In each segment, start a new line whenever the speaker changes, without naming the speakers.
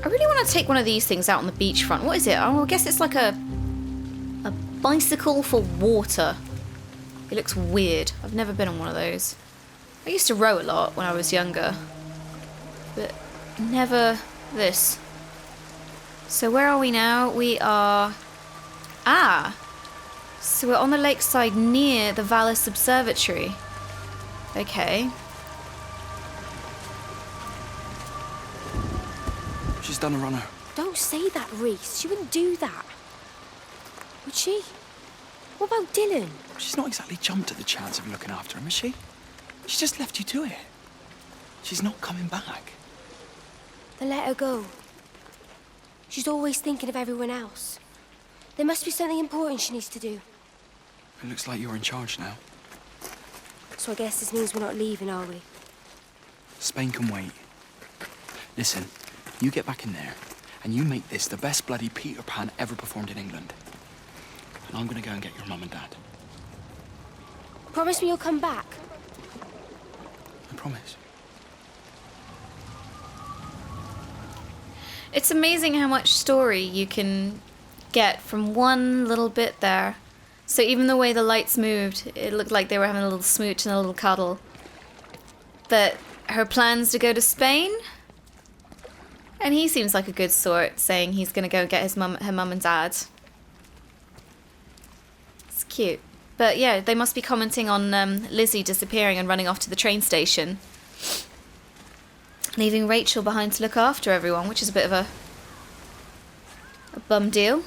I really want to take one of these things out on the beachfront. What is it? Oh, I guess it's like a bicycle for water. It looks weird. I've never been on one of those. I used to row a lot when I was younger, but never this. So where are we now? We are... So we're on the lakeside near the Vallis Observatory. Okay.
She's done a runner.
Don't say that, Reese. She wouldn't do that. Would she? What about Dylan?
She's not exactly jumped at the chance of looking after him, is she? She just left you to it. She's not coming back.
Then let her go. She's always thinking of everyone else. There must be something important she needs to do.
It looks like you're in charge now.
So I guess this means we're not leaving, are we?
Spain can wait. Listen, you get back in there, and you make this the best bloody Peter Pan ever performed in England. And I'm gonna go and get your mum and dad.
Promise me you'll come back.
I promise.
It's amazing how much story you can get from one little bit there. So even the way the lights moved, it looked like they were having a little smooch and a little cuddle. But her plans to go to Spain? And he seems like a good sort, saying he's going to go get her mum and dad. It's cute. But yeah, they must be commenting on Lizzie disappearing and running off to the train station. Leaving Rachel behind to look after everyone, which is a bit of a bum deal.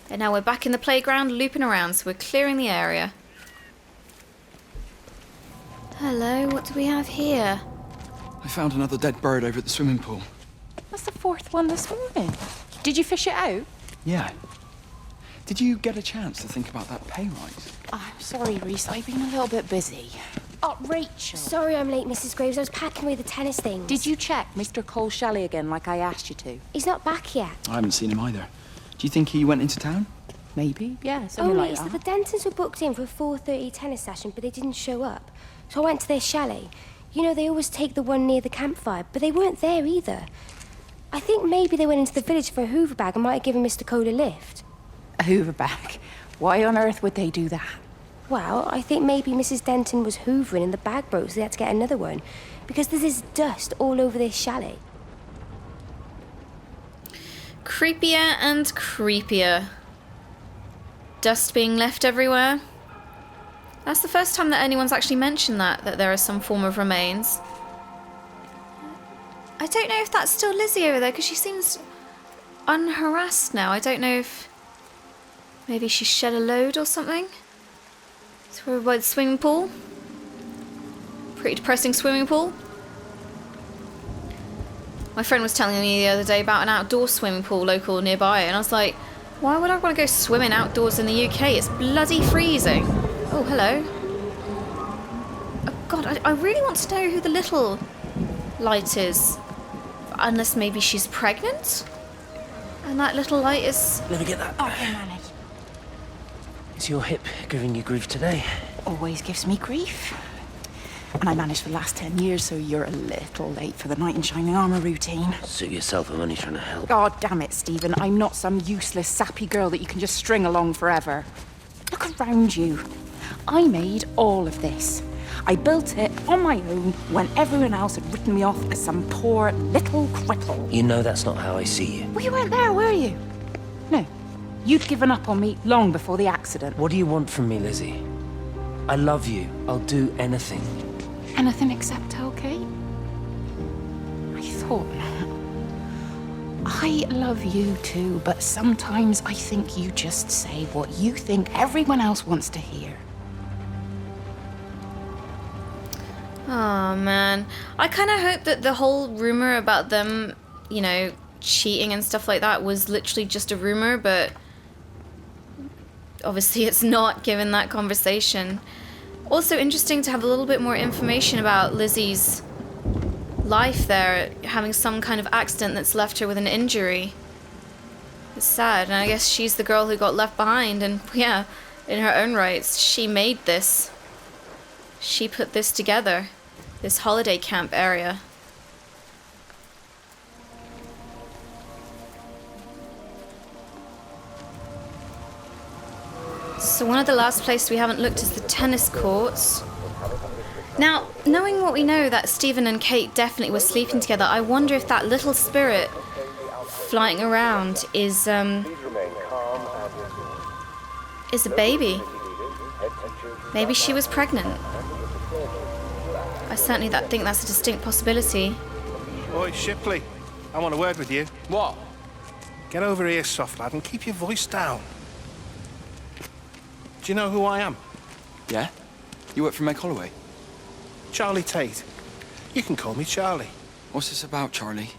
And now we're back in the playground, looping around, so we're clearing the area. Hello, what do we have here?
I found another dead bird over at the swimming pool.
That's the fourth one this morning. Did you fish it out?
Yeah. Did you get a chance to think about that pay rise?
Oh, I'm sorry, Reese. I've been a little bit busy. Oh, Rachel.
Sorry I'm late, Mrs. Graves. I was packing away the tennis things.
Did you check Mr. Cole Shelley again like I asked you to?
He's not back yet.
I haven't seen him either. Do you think he went into town?
Maybe, yeah,
Oh,
something like
Reese,
that.
the Dentons were booked in for a 4:30 tennis session, but they didn't show up. So I went to their chalet. You know, they always take the one near the campfire, but they weren't there either. I think maybe they went into the village for a Hoover bag and might have given Mr. Cole a lift.
A Hoover bag? Why on earth would they do that?
Well, I think maybe Mrs. Denton was hoovering and the bag broke, so they had to get another one. Because there's this dust all over this chalet.
Creepier and creepier. Dust being left everywhere. That's the first time that anyone's actually mentioned that there is some form of remains. I don't know if that's still Lizzie over there, because she seems unharassed now. I don't know if maybe she shed a load or something. So we're by the swimming pool. Pretty depressing swimming pool. My friend was telling me the other day about an outdoor swimming pool local nearby, and I was like, why would I want to go swimming outdoors in the UK? It's bloody freezing. Oh, hello. Oh, God, I really want to know who the little light is. Unless maybe she's pregnant? And that little light is...
Let me get that.
Oh, here, Manny.
Is your hip giving you grief today?
Always gives me grief. And I managed for the last 10 years, so you're a little late for the knight in shining armour routine.
Suit yourself, I'm only trying to help.
God damn it, Stephen. I'm not some useless, sappy girl that you can just string along forever. Look around you. I made all of this. I built it on my own when everyone else had written me off as some poor little cripple.
You know that's not how I see you.
Well, you weren't there, were you? No. You'd given up on me long before the accident.
What do you want from me, Lizzie? I love you. I'll do anything.
Anything except okay? I thought not. I love you too, but sometimes I think you just say what you think everyone else wants to hear.
Oh, man. I kind of hope that the whole rumor about them, you know, cheating and stuff like that was literally just a rumor, but obviously it's not, given that conversation. Also interesting to have a little bit more information about Lizzie's life there, having some kind of accident that's left her with an injury. It's sad, and I guess she's the girl who got left behind, and yeah, in her own rights, she made this. She put this together. This holiday camp area. So one of the last places we haven't looked is the tennis courts. Now, knowing what we know, that Stephen and Kate definitely were sleeping together, I wonder if that little spirit flying around is a baby. Maybe she was pregnant. I certainly think that's a distinct possibility.
Oi, Shipley, I want a word with you.
What?
Get over here, soft lad, and keep your voice down. Do you know who I am?
Yeah? You work for Meg Holloway?
Charlie Tate. You can call me Charlie.
What's this about, Charlie?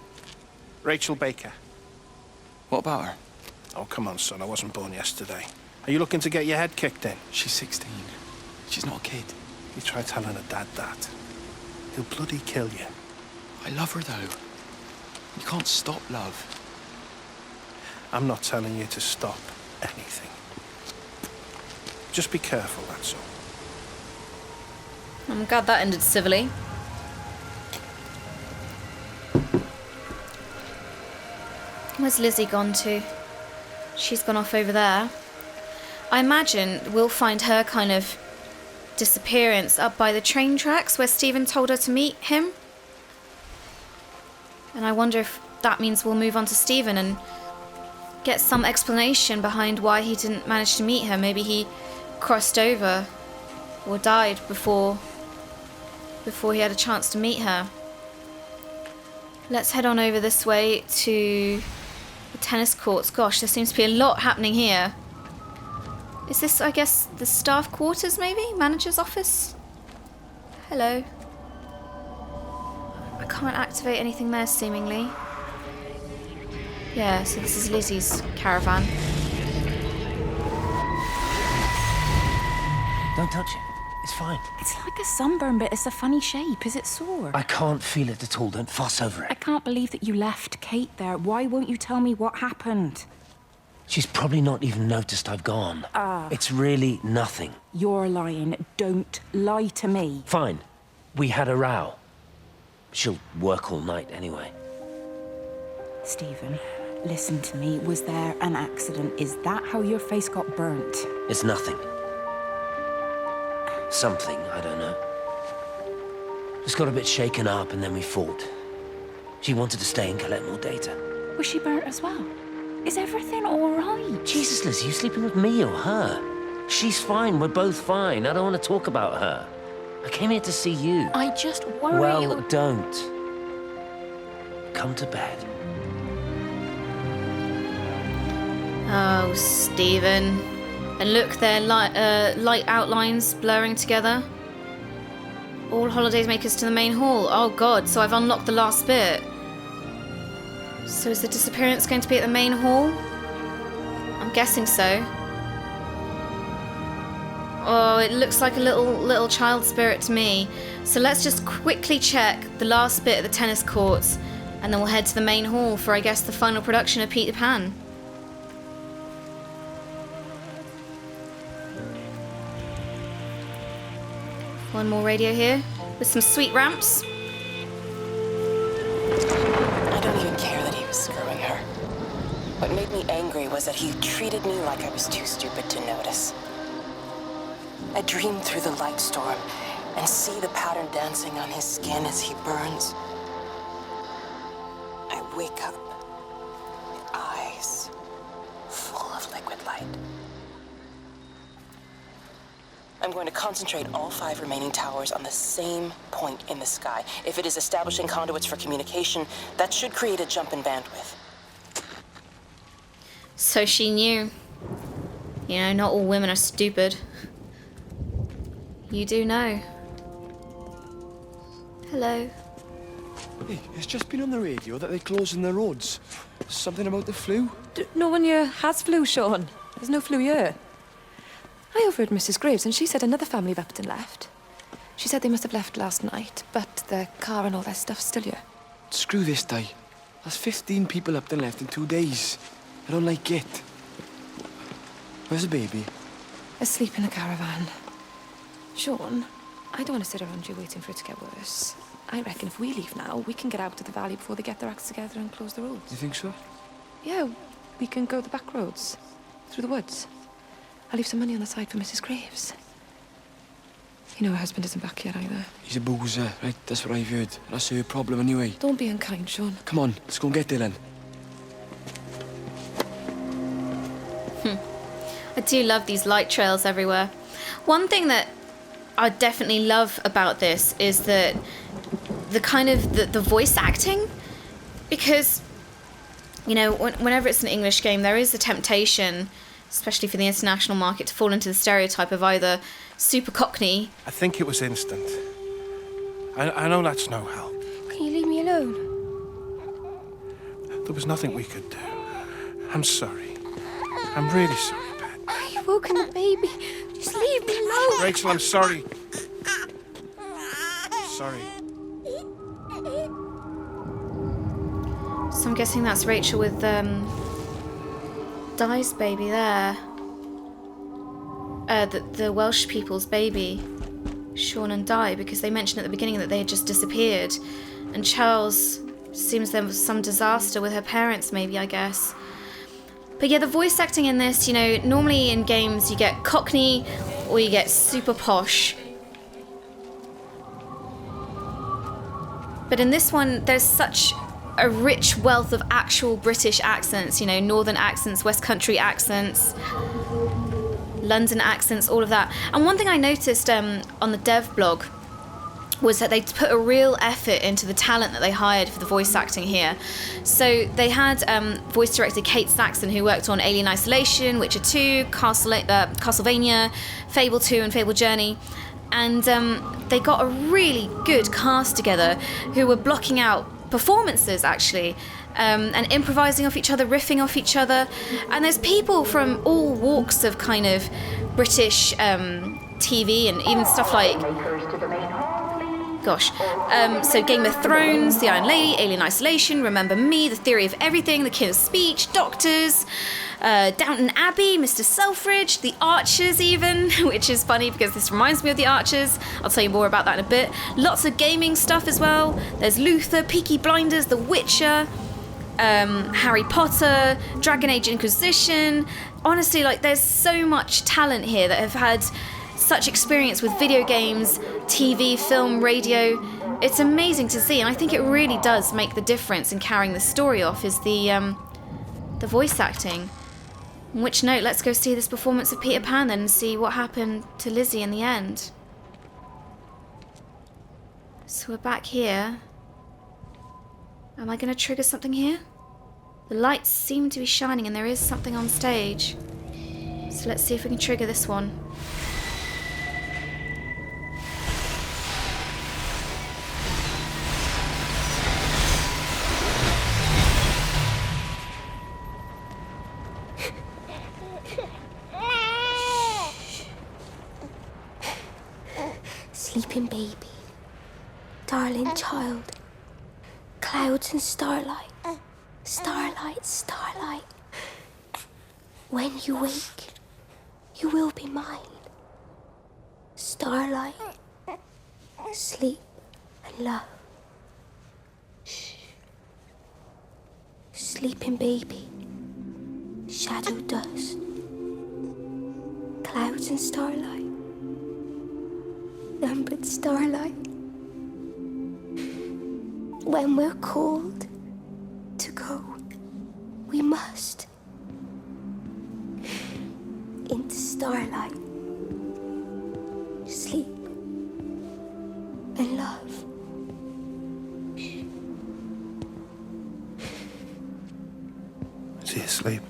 Rachel Baker.
What about her?
Oh, come on, son, I wasn't born yesterday. Are you looking to get your head kicked in?
She's 16. She's not a kid.
You try telling her dad that. He'll bloody kill you.
I love her, though. You can't stop love.
I'm not telling you to stop anything. Just be careful, that's all.
I'm glad that ended civilly. Where's Lizzie gone to? She's gone off over there. I imagine we'll find her kind of disappearance up by the train tracks where Stephen told her to meet him. And I wonder if that means we'll move on to Stephen and get some explanation behind why he didn't manage to meet her. Maybe he crossed over or died before he had a chance to meet her. Let's head on over this way to the tennis courts. Gosh, there seems to be a lot happening here. Is this, I guess, the staff quarters, maybe? Manager's office? Hello. I can't activate anything there, seemingly. Yeah, so this is Lizzie's caravan.
Don't touch it. It's fine.
It's like a sunburn, but it's a funny shape. Is it sore?
I can't feel it at all. Don't fuss over
I
it.
can't believe that you left Kate there. Why won't you tell me what happened?
She's probably not even noticed I've gone. It's really nothing.
You're lying. Don't lie to me.
Fine. We had a row. She'll work all night anyway.
Stephen, listen to me. Was there an accident? Is that how your face got burnt?
It's nothing. Something, I don't know. Just got a bit shaken up and then we fought. She wanted to stay and collect more data.
Was she burnt as well? Is everything all right?
Jesus, Liz, you sleeping with me or her? She's fine, we're both fine. I don't want to talk about her. I came here to see you.
I just worry.
Well, don't. Come to bed.
Oh, Stephen. And look, their light outlines blurring together. All holidays make us to the main hall. Oh god, so I've unlocked the last bit. So is the disappearance going to be at the main hall? I'm guessing so. Oh, it looks like a little child spirit to me. So let's just quickly check the last bit at the tennis courts, and then we'll head to the main hall for, I guess, the final production of Peter Pan. One more radio here, with some sweet ramps.
I don't even care that he was screwing her. What made me angry was that he treated me like I was too stupid to notice. I dream through the light storm and see the pattern dancing on his skin as he burns. I wake up, eyes full of liquid light. I'm going to concentrate all 5 remaining towers on the same point in the sky. If it is establishing conduits for communication, that should create a jump in bandwidth.
So she knew. You know, not all women are stupid. You do know. Hello.
Hey, it's just been on the radio that they're closing the roads. Something about the flu?
No one here has flu, Sean. There's no flu here. I overheard Mrs. Graves, and she said another family have upped and left. She said they must have left last night, but their car and all their stuff's still here.
Screw this day. That's 15 people up and left in 2 days. I don't like it. Where's the baby?
Asleep in the caravan. Sean, I don't want to sit around here waiting for it to get worse. I reckon if we leave now, we can get out of the valley before they get their acts together and close the roads.
You think so?
Yeah, we can go the back roads, through the woods. I'll leave some money on the side for Mrs. Graves. You know her husband isn't back yet either.
He's a boozer, right? That's what I've heard. That's her problem anyway.
Don't be unkind, Sean.
Come on, let's go and get Dylan.
I do love these light trails everywhere. One thing that I definitely love about this is that the kind of the voice acting, because, you know, whenever it's an English game, there is a temptation, especially for the international market, to fall into the stereotype of either super Cockney.
I think it was instant. I know that's no help.
Can you leave me alone?
There was nothing we could do. I'm sorry. I'm really sorry, Pet.
You've woken the baby. Just leave me alone.
Rachel, I'm sorry. Sorry.
So I'm guessing that's Rachel with Di's baby there. The Welsh people's baby, Sean and Di, because they mentioned at the beginning that they had just disappeared. And Charles, seems there was some disaster with her parents, maybe, I guess. But yeah, the voice acting in this, you know, normally in games you get Cockney or you get super posh. But in this one, there's such a rich wealth of actual British accents, you know, northern accents, West Country accents, London accents, all of that. And one thing I noticed on the dev blog was that they put a real effort into the talent that they hired for the voice acting here. So they had voice director Kate Saxon, who worked on Alien Isolation, Witcher 2, Castlevania, Fable 2 and Fable Journey. And they got a really good cast together who were blocking out performances, actually, and improvising off each other, riffing off each other. And there's people from all walks of kind of British TV and even stuff like... so Game of Thrones, The Iron Lady, Alien Isolation, Remember Me, The Theory of Everything, The King's Speech, Doctors, Downton Abbey, Mr. Selfridge, The Archers even, which is funny because this reminds me of The Archers. I'll tell you more about that in a bit. Lots of gaming stuff as well. There's Luther, Peaky Blinders, The Witcher, Harry Potter, Dragon Age Inquisition. Honestly, like, there's so much talent here that have had such experience with video games, TV, film, radio. It's amazing to see, and I think it really does make the difference in carrying the story off is the voice acting. On which note, let's go see this performance of Peter Pan then and see what happened to Lizzie in the end. So we're back here. Am I going to trigger something here? The lights seem to be shining and there is something on stage. So let's see if we can trigger this one.
Sleeping baby, darling child, clouds and starlight, starlight, starlight. When you wake, you will be mine. Starlight, sleep and love. Shh. Sleeping baby, shadow dust, clouds and starlight. Numbered starlight. When we're called to go, we must into starlight, sleep and love.
Is he asleep?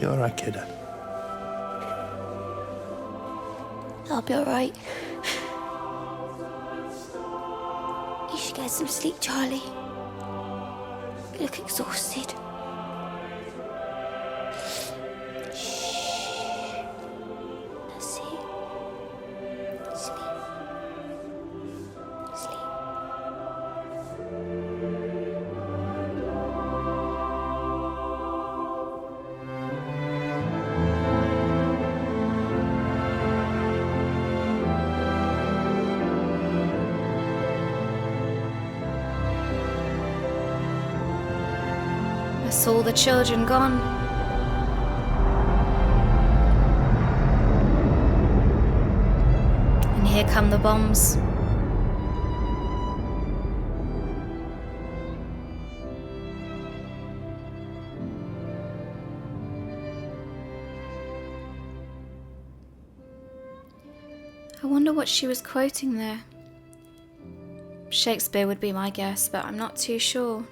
You all right, kiddo?
I'll be all right. You should get some sleep, Charlie. You look exhausted. Shh. That's it. Sleep. Sleep.
It's all the children gone. And here come the bombs. I wonder what she was quoting there. Shakespeare would be my guess, but I'm not too sure.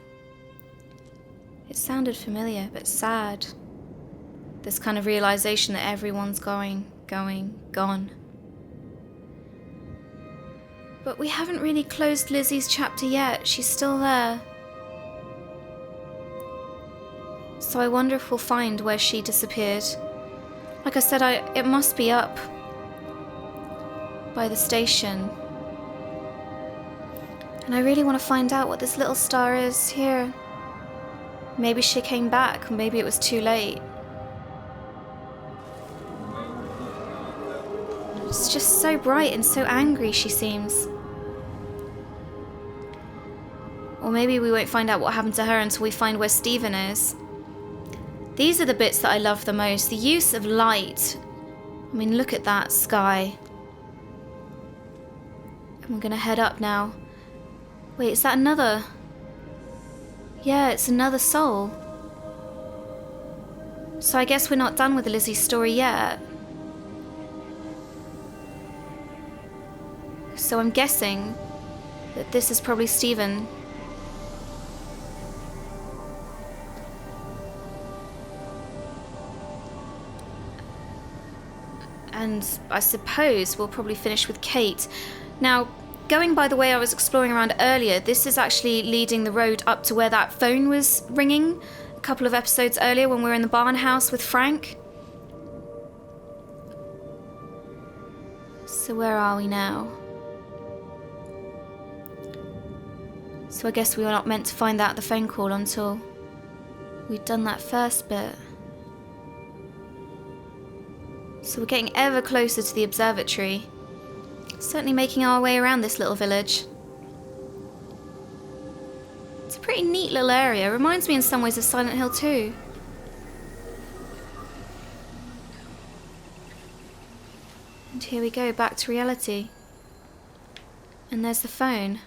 It sounded familiar, but sad. This kind of realization that everyone's gone. But we haven't really closed Lizzie's chapter yet. She's still there. So I wonder if we'll find where she disappeared. Like I said, it must be up by the station. And I really want to find out what this little star is here. Maybe she came back, or maybe it was too late. It's just so bright and so angry she seems. Or maybe we won't find out what happened to her until we find where Stephen is. These are the bits that I love the most. The use of light. I mean, look at that sky. And we're gonna head up now. Wait, is that another? Yeah, it's another soul. So I guess we're not done with the Lizzie story yet. So I'm guessing that this is probably Stephen. And I suppose we'll probably finish with Kate. Now, going by the way I was exploring around earlier, this is actually leading the road up to where that phone was ringing a couple of episodes earlier when we were in the barn house with Frank. So where are we now? So I guess we were not meant to find out the phone call until we'd done that first bit. So we're getting ever closer to the observatory. Certainly making our way around this little village. It's a pretty neat little area. Reminds me in some ways of Silent Hill 2. And here we go, back to reality. And there's the phone.